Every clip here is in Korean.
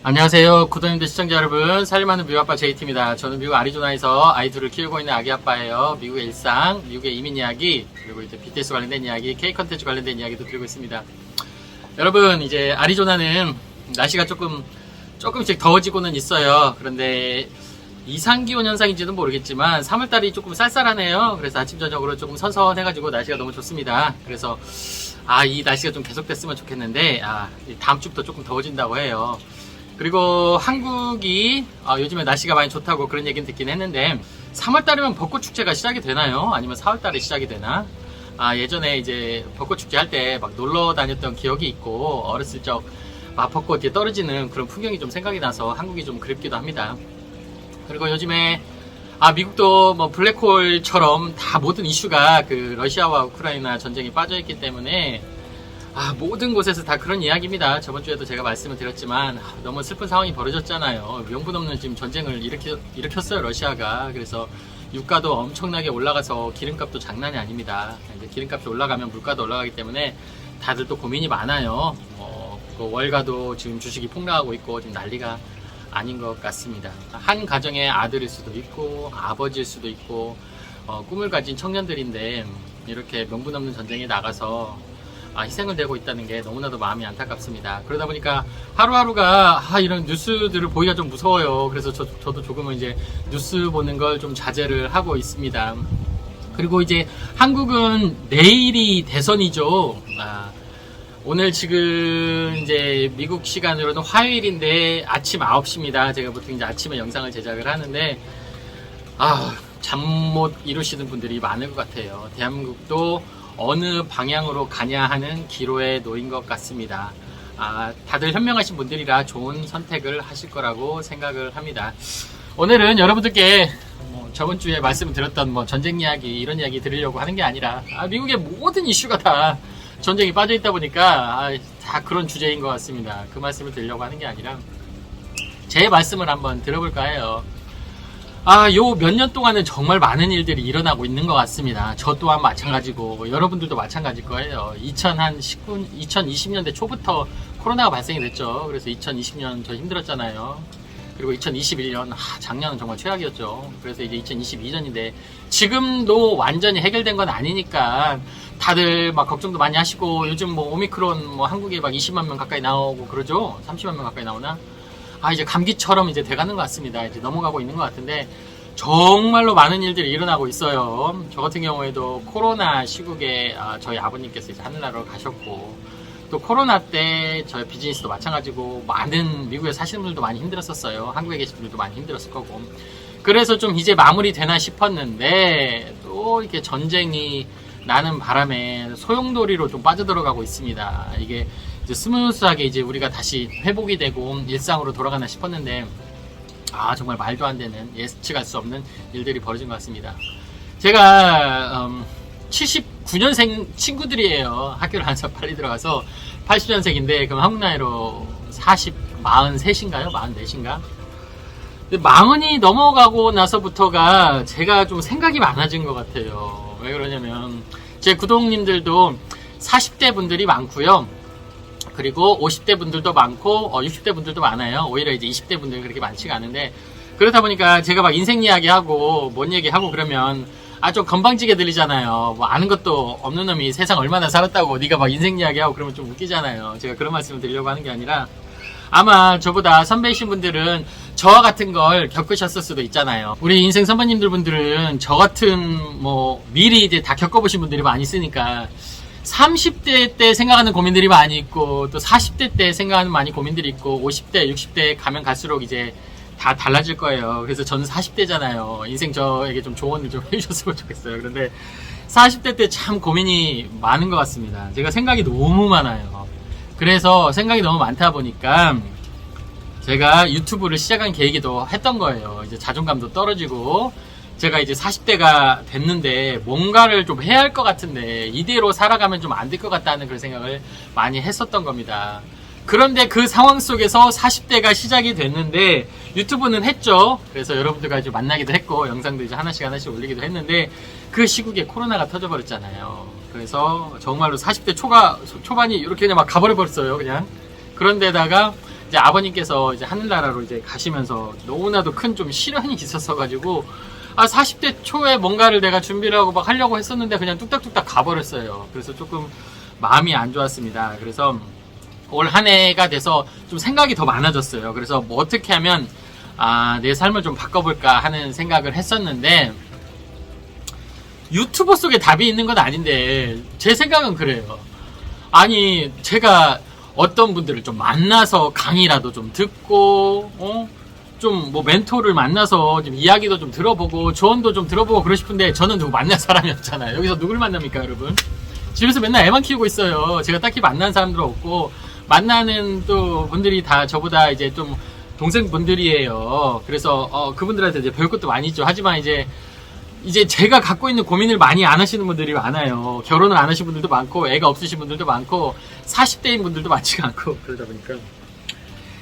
안녕하세요. 구독님들 시청자 여러분, 살림하는 미국 아빠 JT입니다. 저는 미국 애리조나에서 아이들을 키우고 있는 아기 아빠예요. 미국의 일상, 미국의 이민 이야기, 그리고 이제 BTS 관련된 이야기, K 컨텐츠 관련된 이야기도 드리고 있습니다. 여러분, 이제 애리조나는 날씨가 조금씩 더워지고는 있어요. 그런데 이상기온 현상인지는 모르겠지만 3월달이 조금 쌀쌀하네요. 그래서 아침 저녁으로 조금 선선해가지고 날씨가 너무 좋습니다. 그래서 이 날씨가 좀 계속됐으면 좋겠는데 다음 주부터 조금 더워진다고 해요. 그리고 한국이 요즘에 날씨가 많이 좋다고 그런 얘기는 듣긴 했는데 3월달이면 벚꽃축제가 시작이 되나요? 아니면 4월달에 시작이 되나? 예전에 이제 벚꽃축제 할 때 막 놀러 다녔던 기억이 있고 어렸을 적 벚꽃이 떨어지는 그런 풍경이 좀 생각이 나서 한국이 좀 그립기도 합니다. 그리고 요즘에 미국도 뭐 블랙홀처럼 다 모든 이슈가 그 러시아와 우크라이나 전쟁이 빠져있기 때문에 모든 곳에서 다 그런 이야기입니다. 저번 주에도 제가 말씀을 드렸지만 너무 슬픈 상황이 벌어졌잖아요. 명분 없는 지금 전쟁을 일으켰어요, 러시아가. 그래서 유가도 엄청나게 올라가서 기름값도 장난이 아닙니다. 이제 기름값이 올라가면 물가도 올라가기 때문에 다들 또 고민이 많아요. 그 월가도 지금 주식이 폭락하고 있고 지금 난리가 아닌 것 같습니다. 한 가정의 아들일 수도 있고 아버지일 수도 있고 꿈을 가진 청년들인데 이렇게 명분 없는 전쟁에 나가서 희생을 내고 있다는 게 너무나도 마음이 안타깝습니다. 그러다 보니까 하루하루가 이런 뉴스들을 보기가 좀 무서워요. 그래서 저도 조금은 이제 뉴스 보는 걸 좀 자제를 하고 있습니다. 그리고 이제 한국은 내일이 대선이죠. 오늘 지금 이제 미국 시간으로는 화요일인데 아침 9시입니다. 제가 보통 이제 아침에 영상을 제작을 하는데 잠 못 이루시는 분들이 많을 것 같아요. 대한민국도 어느 방향으로 가냐 하는 기로에 놓인 것 같습니다. 다들 현명하신 분들이라 좋은 선택을 하실 거라고 생각을 합니다. 오늘은 여러분들께 저번 주에 말씀을 드렸던 전쟁 이야기 이런 이야기 드리려고 하는 게 아니라 미국의 모든 이슈가 다 전쟁이 빠져 있다 보니까 다 그런 주제인 것 같습니다. 그 말씀을 드리려고 하는 게 아니라 제 말씀을 한번 들어볼까 해요. 요 몇 년 동안은 정말 많은 일들이 일어나고 있는 것 같습니다. 저 또한 마찬가지고 여러분들도 마찬가지일 거예요. 2020년대 초부터 코로나가 발생이 됐죠. 그래서 2020년 저 힘들었잖아요. 그리고 2021년 작년은 정말 최악이었죠. 그래서 이제 2022년인데 지금도 완전히 해결된 건 아니니까 다들 막 걱정도 많이 하시고 요즘 오미크론 한국에 막 20만 명 가까이 나오고 그러죠. 30만 명 가까이 나오나? 이제 감기처럼 이제 돼가는 것 같습니다. 이제 넘어가고 있는 것 같은데 정말로 많은 일들이 일어나고 있어요. 저 같은 경우에도 코로나 시국에 저희 아버님께서 이제 하늘나라로 가셨고 또 코로나 때 저희 비즈니스도 마찬가지고 많은 미국에 사시는 분들도 많이 힘들었었어요. 한국에 계신 분들도 많이 힘들었을 거고 그래서 좀 이제 마무리 되나 싶었는데 또 이렇게 전쟁이 나는 바람에 소용돌이로 좀 빠져들어가고 있습니다. 이게 이제 스무스하게 이제 우리가 다시 회복이 되고 일상으로 돌아가나 싶었는데 정말 말도 안 되는 예측할 수 없는 일들이 벌어진 것 같습니다. 제가 79년생 친구들이에요. 학교를 항상 빨리 들어가서 80년생인데 그럼 한국 나이로 43인가요? 44인가? 근데 40이 넘어가고 나서부터가 제가 좀 생각이 많아진 것 같아요. 왜 그러냐면 제 구독님들도 40대 분들이 많고요. 그리고 50대 분들도 많고 60대 분들도 많아요. 오히려 이제 20대 분들은 그렇게 많지가 않은데 그렇다 보니까 제가 막 인생 이야기하고 뭔 얘기하고 그러면 좀 건방지게 들리잖아요. 아는 것도 없는 놈이 세상 얼마나 살았다고 네가 막 인생 이야기하고 그러면 좀 웃기잖아요. 제가 그런 말씀을 드리려고 하는 게 아니라 아마 저보다 선배이신 분들은 저와 같은 걸 겪으셨을 수도 있잖아요. 우리 인생 선배님들 분들은 저 같은 미리 이제 다 겪어보신 분들이 많이 있으니까 30대 때 생각하는 고민들이 많이 있고 또 40대 때 생각하는 많이 고민들이 있고 50대, 60대 가면 갈수록 이제 다 달라질 거예요. 그래서 저는 40대잖아요. 인생 저에게 좀 조언을 좀 해주셨으면 좋겠어요. 그런데 40대 때 참 고민이 많은 것 같습니다. 제가 생각이 너무 많아요. 그래서 생각이 너무 많다 보니까 제가 유튜브를 시작한 계기도 했던 거예요. 이제 자존감도 떨어지고 제가 이제 40대가 됐는데 뭔가를 좀 해야 할 것 같은데 이대로 살아가면 좀 안 될 것 같다는 그런 생각을 많이 했었던 겁니다. 그런데 그 상황 속에서 40대가 시작이 됐는데 유튜브는 했죠. 그래서 여러분들과 이제 만나기도 했고 영상도 이제 하나씩 올리기도 했는데 그 시국에 코로나가 터져버렸잖아요. 그래서 정말로 40대 초반이 이렇게 그냥 막 가버려 버렸어요. 그냥 그런데다가 이제 아버님께서 이제 하늘나라로 이제 가시면서 너무나도 큰 좀 시련이 있었어가지고 40대 초에 뭔가를 내가 준비를 하고 막 하려고 했었는데 그냥 뚝딱뚝딱 가버렸어요. 그래서 조금 마음이 안 좋았습니다. 그래서 올 한 해가 돼서 좀 생각이 더 많아졌어요. 그래서 뭐 어떻게 하면 내 삶을 좀 바꿔볼까 하는 생각을 했었는데 유튜버 속에 답이 있는 건 아닌데 제 생각은 그래요. 아니 제가 어떤 분들을 좀 만나서 강의라도 좀 듣고 좀 뭐 멘토를 만나서 좀 이야기도 좀 들어보고 조언도 좀 들어보고 그러고 싶은데 저는 누구 만날 사람이 없잖아요. 여기서 누굴 만납니까 여러분? 집에서 맨날 애만 키우고 있어요. 제가 딱히 만난 사람도 없고 만나는 또 분들이 다 저보다 이제 좀 동생분들이에요. 그래서 그분들한테 이제 배울 것도 많이 있죠. 하지만 이제 제가 갖고 있는 고민을 많이 안 하시는 분들이 많아요. 결혼을 안 하신 분들도 많고 애가 없으신 분들도 많고 40대인 분들도 많지가 않고 그러다 보니까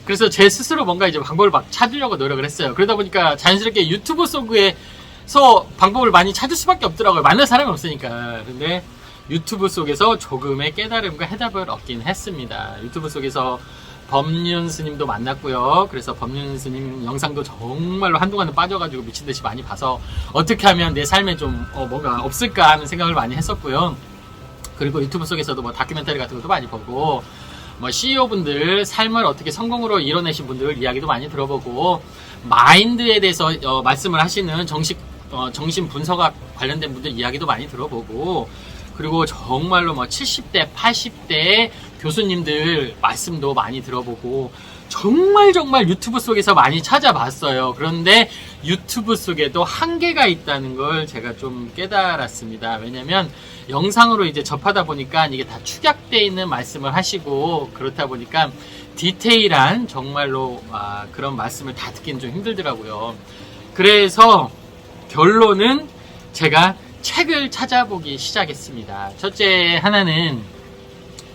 그래서 제 스스로 뭔가 이제 방법을 막 찾으려고 노력을 했어요. 그러다 보니까 자연스럽게 유튜브 속에서 방법을 많이 찾을 수밖에 없더라고요. 만날 사람이 없으니까. 근데 유튜브 속에서 조금의 깨달음과 해답을 얻긴 했습니다. 유튜브 속에서 법륜 스님도 만났고요. 그래서 법륜 스님 영상도 정말로 한동안은 빠져가지고 미친듯이 많이 봐서 어떻게 하면 내 삶에 좀 뭔가 없을까 하는 생각을 많이 했었고요. 그리고 유튜브 속에서도 뭐 다큐멘터리 같은 것도 많이 보고 뭐 CEO분들 삶을 어떻게 성공으로 이뤄내신 분들 이야기도 많이 들어보고 마인드에 대해서 말씀을 하시는 정신 분석학 관련된 분들 이야기도 많이 들어보고 그리고 정말로 뭐 70대, 80대 교수님들 말씀도 많이 들어보고 정말 유튜브 속에서 많이 찾아봤어요. 그런데 유튜브 속에도 한계가 있다는 걸 제가 좀 깨달았습니다. 왜냐면 영상으로 이제 접하다 보니까 이게 다 축약되어 있는 말씀을 하시고 그렇다 보니까 디테일한 정말로 그런 말씀을 다 듣기는 좀 힘들더라고요. 그래서 결론은 제가 책을 찾아보기 시작했습니다. 첫째 하나는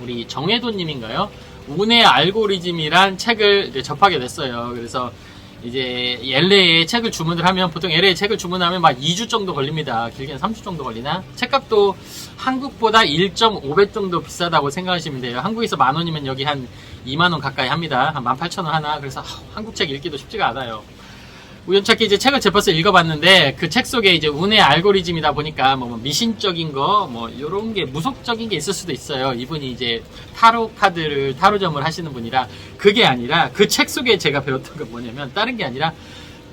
우리 정혜도님인가요? 운의 알고리즘이란 책을 이제 접하게 됐어요. 그래서 이제 LA에 책을 주문을 하면 보통 LA에 책을 주문하면 막 2주 정도 걸립니다. 길게는 3주 정도 걸리나? 책값도 한국보다 1.5배 정도 비싸다고 생각하시면 돼요. 한국에서 10,000원이면 여기 한 20,000원 가까이 합니다. 한 18,000원 하나. 그래서 한국 책 읽기도 쉽지가 않아요. 우연찮게 이제 책을 접어서 읽어봤는데 그 책 속에 이제 운의 알고리즘이다 보니까 뭐 미신적인 거 뭐 요런 게 무속적인 게 있을 수도 있어요. 이분이 이제 타로점을 하시는 분이라 그게 아니라 그 책 속에 제가 배웠던 건 뭐냐면 다른 게 아니라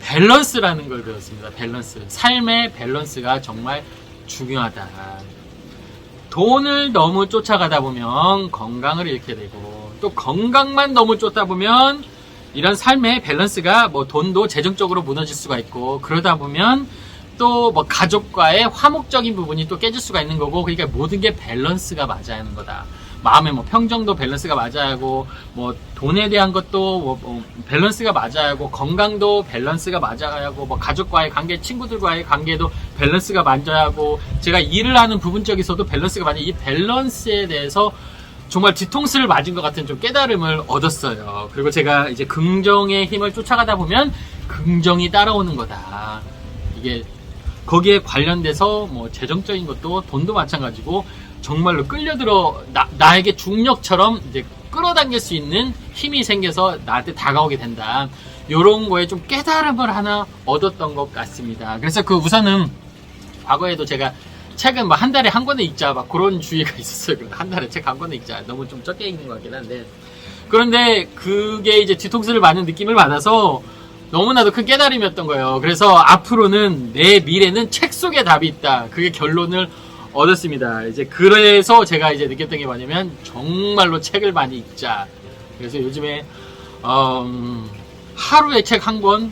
밸런스라는 걸 배웠습니다. 밸런스. 삶의 밸런스가 정말 중요하다. 돈을 너무 쫓아가다 보면 건강을 잃게 되고 또 건강만 너무 쫓다 보면 이런 삶의 밸런스가 뭐 돈도 재정적으로 무너질 수가 있고 그러다 보면 또 뭐 가족과의 화목적인 부분이 또 깨질 수가 있는 거고 그러니까 모든 게 밸런스가 맞아야 하는 거다. 마음의 뭐 평정도 밸런스가 맞아야 하고 뭐 돈에 대한 것도 뭐 밸런스가 맞아야 하고 건강도 밸런스가 맞아야 하고 뭐 가족과의 관계, 친구들과의 관계도 밸런스가 맞아야 하고 제가 일을 하는 부분 쪽에서도 밸런스가 맞아야 이 밸런스에 대해서 정말 뒤통수를 맞은 것 같은 좀 깨달음을 얻었어요. 그리고 제가 이제 긍정의 힘을 쫓아가다 보면 긍정이 따라오는 거다. 이게 거기에 관련돼서 뭐 재정적인 것도 돈도 마찬가지고 정말로 끌려들어 나에게 중력처럼 이제 끌어당길 수 있는 힘이 생겨서 나한테 다가오게 된다. 요런 거에 좀 깨달음을 하나 얻었던 것 같습니다. 그래서 그 우선은 과거에도 제가 책은 뭐 한 달에 한 권을 읽자 막 그런 주의가 있었어요. 한 달에 책 한 권을 읽자. 너무 좀 적게 읽는 것 같긴 한데 그런데 그게 이제 뒤통수를 맞는 느낌을 받아서 너무나도 큰 깨달음이었던 거예요. 그래서 앞으로는 내 미래는 책 속에 답이 있다. 그게 결론을 얻었습니다. 이제 그래서 제가 이제 느꼈던 게 뭐냐면 정말로 책을 많이 읽자. 그래서 요즘에 하루에 책 한 권,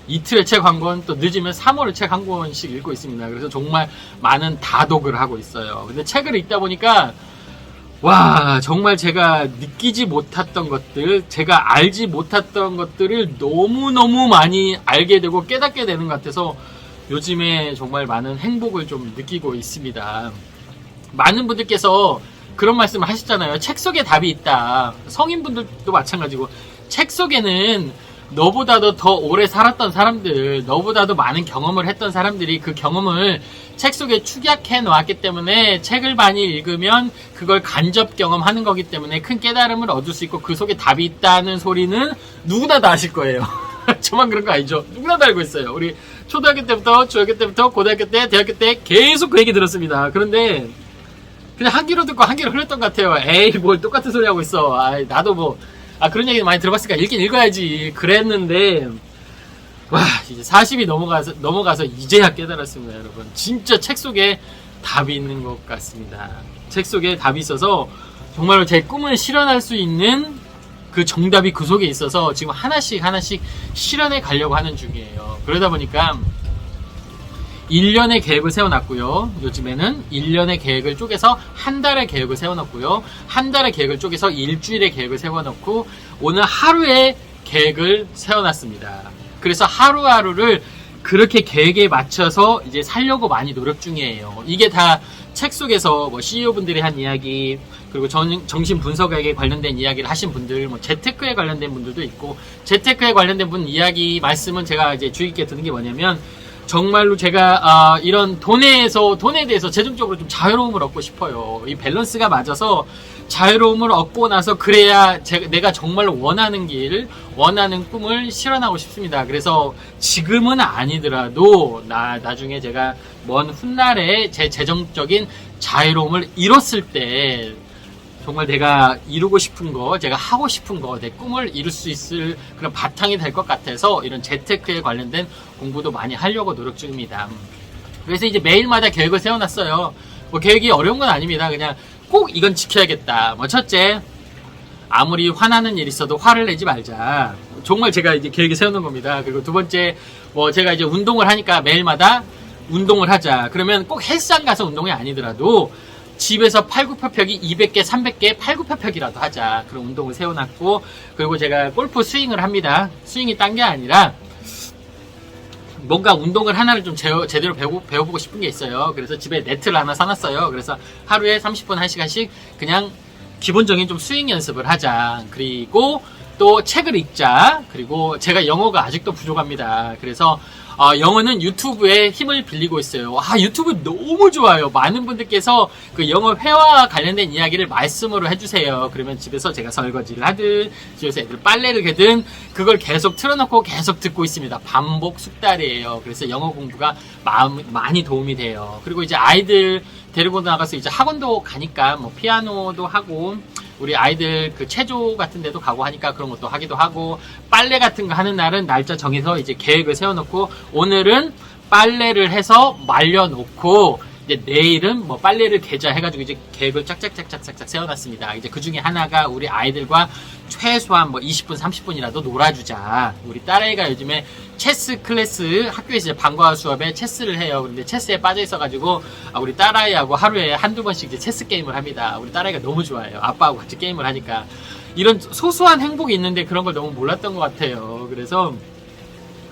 이틀에 책 한 권, 또 늦으면 3월에 책 한 권씩 읽고 있습니다. 그래서 정말 많은 다독을 하고 있어요. 근데 책을 읽다 보니까 와 정말 제가 느끼지 못했던 것들, 제가 알지 못했던 것들을 너무너무 많이 알게 되고 깨닫게 되는 것 같아서 요즘에 정말 많은 행복을 좀 느끼고 있습니다. 많은 분들께서 그런 말씀을 하시잖아요. 책 속에 답이 있다. 성인분들도 마찬가지고 책 속에는 너보다도 더 오래 살았던 사람들, 너보다도 많은 경험을 했던 사람들이 그 경험을 책 속에 축약해 놓았기 때문에 책을 많이 읽으면 그걸 간접 경험하는 거기 때문에 큰 깨달음을 얻을 수 있고 그 속에 답이 있다는 소리는 누구나 다 아실 거예요. 저만 그런 거 아니죠? 누구나 다 알고 있어요. 우리 초등학교 때부터, 중학교 때부터, 고등학교 때, 대학교 때 계속 그 얘기 들었습니다. 그런데 그냥 한 귀로 듣고 한 귀로 흘렸던 것 같아요. 에이, 뭘 똑같은 소리 하고 있어. 나도 뭐 그런 얘기 많이 들어봤으니까 읽긴 읽어야지 그랬는데, 와, 이제 40이 넘어가서 이제야 깨달았습니다, 여러분. 진짜 책 속에 답이 있는 것 같습니다. 책 속에 답이 있어서 정말로 제 꿈을 실현할 수 있는 그 정답이 그 속에 있어서 지금 하나씩 실현해 가려고 하는 중이에요. 그러다 보니까 1년의 계획을 세워놨고요. 요즘에는 1년의 계획을 쪼개서 한 달의 계획을 세워놨고요. 한 달의 계획을 쪼개서 일주일의 계획을 세워놓고 오늘 하루의 계획을 세워놨습니다. 그래서 하루하루를 그렇게 계획에 맞춰서 이제 살려고 많이 노력 중이에요. 이게 다 책 속에서 뭐 CEO분들이 한 이야기, 그리고 정신 분석에 관련된 이야기를 하신 분들, 뭐 재테크에 관련된 분들도 있고, 재테크에 관련된 분 이야기 말씀은 제가 이제 주의 깊게 드는 게 뭐냐면, 정말로 제가 이런 돈에 대해서 재정적으로 좀 자유로움을 얻고 싶어요. 이 밸런스가 맞아서 자유로움을 얻고 나서 그래야 내가 정말로 원하는 길, 원하는 꿈을 실현하고 싶습니다. 그래서 지금은 아니더라도 나중에 제가 먼 훗날에 제 재정적인 자유로움을 이뤘을 때 정말 내가 이루고 싶은 거, 제가 하고 싶은 거, 내 꿈을 이룰 수 있을 그런 바탕이 될 것 같아서 이런 재테크에 관련된 공부도 많이 하려고 노력 중입니다. 그래서 이제 매일마다 계획을 세워놨어요. 뭐 계획이 어려운 건 아닙니다. 그냥 꼭 이건 지켜야겠다. 뭐 첫째, 아무리 화나는 일 있어도 화를 내지 말자. 정말 제가 이제 계획을 세우는 겁니다. 그리고 두 번째, 뭐 제가 이제 운동을 하니까 매일마다 운동을 하자. 그러면 꼭 헬스장 가서 운동이 아니더라도 집에서 팔굽혀펴기 200개, 300개 팔굽혀펴기라도 하자. 그런 운동을 세워놨고, 그리고 제가 골프 스윙을 합니다. 스윙이 딴 게 아니라 뭔가 운동을 하나를 좀 제대로 배워보고 싶은 게 있어요. 그래서 집에 네트를 하나 사놨어요. 그래서 하루에 30분, 1시간씩 그냥 기본적인 좀 스윙 연습을 하자. 그리고 또 책을 읽자. 그리고 제가 영어가 아직도 부족합니다. 그래서 영어는 유튜브에 힘을 빌리고 있어요. 유튜브 너무 좋아요. 많은 분들께서 그 영어 회화와 관련된 이야기를 말씀으로 해주세요. 그러면 집에서 제가 설거지를 하든, 집에서 애들 빨래를 개든, 그걸 계속 틀어놓고 계속 듣고 있습니다. 반복 숙달이에요. 그래서 영어 공부가 많이 도움이 돼요. 그리고 이제 아이들 데리고 나가서 이제 학원도 가니까, 뭐, 피아노도 하고, 우리 아이들 그 체조 같은 데도 가고 하니까 그런 것도 하기도 하고, 빨래 같은 거 하는 날은 날짜 정해서 이제 계획을 세워놓고, 오늘은 빨래를 해서 말려놓고, 이제 내일은 뭐 빨래를 개자 해가지고 이제 계획을 짝짝짝짝짝짝 세워놨습니다. 이제 그 중에 하나가 우리 아이들과 최소한 뭐 20분, 30분이라도 놀아주자. 우리 딸아이가 요즘에 체스 클래스, 학교에서 이제 방과후 수업에 체스를 해요. 그런데 체스에 빠져 있어가지고, 우리 딸아이하고 하루에 한두 번씩 이제 체스 게임을 합니다. 우리 딸아이가 너무 좋아해요. 아빠하고 같이 게임을 하니까. 이런 소소한 행복이 있는데 그런 걸 너무 몰랐던 것 같아요. 그래서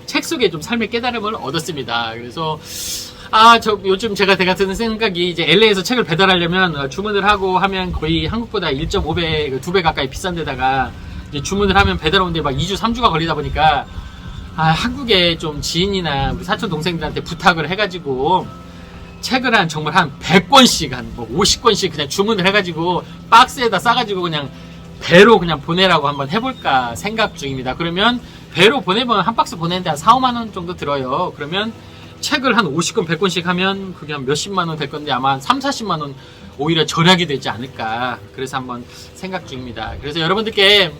책 속에 좀 삶의 깨달음을 얻었습니다. 그래서 요즘 제가 드는 생각이, 이제 LA에서 책을 배달하려면 주문을 하고 하면 거의 한국보다 1.5배, 2배 가까이 비싼 데다가 이제 주문을 하면 배달 오는데 막 2주, 3주가 걸리다 보니까, 한국에 좀 지인이나 우리 사촌 동생들한테 부탁을 해가지고 책을 정말 한 100권씩, 뭐 50권씩 그냥 주문을 해가지고 박스에다 싸가지고 그냥 배로 그냥 보내라고 한번 해볼까 생각 중입니다. 그러면 배로 보내면 한 박스 보내는데 한 4, 5만원 정도 들어요. 그러면 책을 한 50권, 100권씩 하면 그게 한 몇십만원 될 건데 아마 한 3, 40만원 오히려 절약이 되지 않을까. 그래서 한번 생각 중입니다. 그래서 여러분들께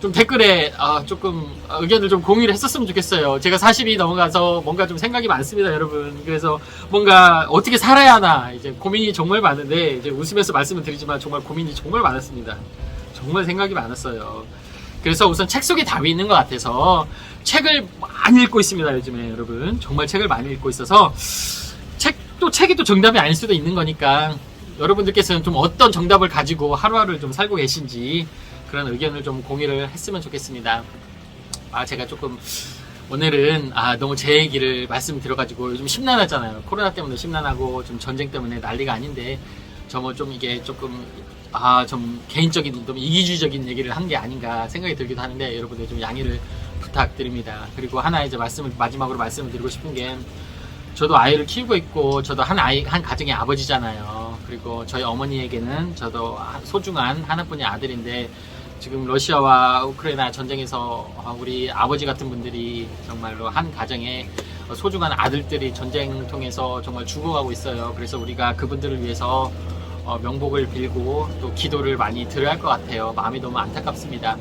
좀 댓글에 조금 의견을 좀 공유를 했었으면 좋겠어요. 제가 40이 넘어가서 뭔가 좀 생각이 많습니다, 여러분. 그래서 뭔가 어떻게 살아야 하나 이제 고민이 정말 많은데, 이제 웃으면서 말씀을 드리지만 정말 고민이 정말 많았습니다. 정말 생각이 많았어요. 그래서 우선 책 속에 답이 있는 것 같아서 책을 많이 읽고 있습니다, 요즘에. 여러분 정말 책을 많이 읽고 있어서 책이 또 정답이 아닐 수도 있는 거니까 여러분들께서는 좀 어떤 정답을 가지고 하루하루를 좀 살고 계신지 그런 의견을 좀 공유를 했으면 좋겠습니다. 제가 조금 오늘은 너무 제 얘기를 말씀드려가지고 요즘 심란하잖아요. 코로나 때문에 심란하고 좀 전쟁 때문에 난리가 아닌데 좀 이게 조금 좀 개인적인 좀 이기주의적인 얘기를 한 게 아닌가 생각이 들기도 하는데 여러분들 좀 양해를 부탁드립니다. 그리고 하나 이제 마지막으로 말씀을 드리고 싶은 게, 저도 아이를 키우고 있고 저도 한 가정의 아버지잖아요. 그리고 저희 어머니에게는 저도 소중한 하나뿐인 아들인데, 지금 러시아와 우크라이나 전쟁에서 우리 아버지 같은 분들이 정말로 한 가정에 소중한 아들들이 전쟁 통해서 정말 죽어가고 있어요. 그래서 우리가 그분들을 위해서 명복을 빌고 또 기도를 많이 드려야 할 것 같아요. 마음이 너무 안타깝습니다.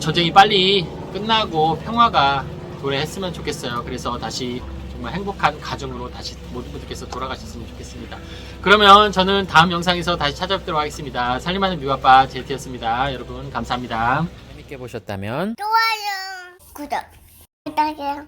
전쟁이 빨리 끝나고 평화가 도래했으면 좋겠어요. 그래서 다시 정말 행복한 가정으로 다시 모든 분들께서 돌아가셨으면 좋겠습니다. 그러면 저는 다음 영상에서 다시 찾아뵙도록 하겠습니다. 살림하는 미국아빠 JT였습니다. 여러분 감사합니다. 재밌게 보셨다면 좋아요, 구독 부탁해요.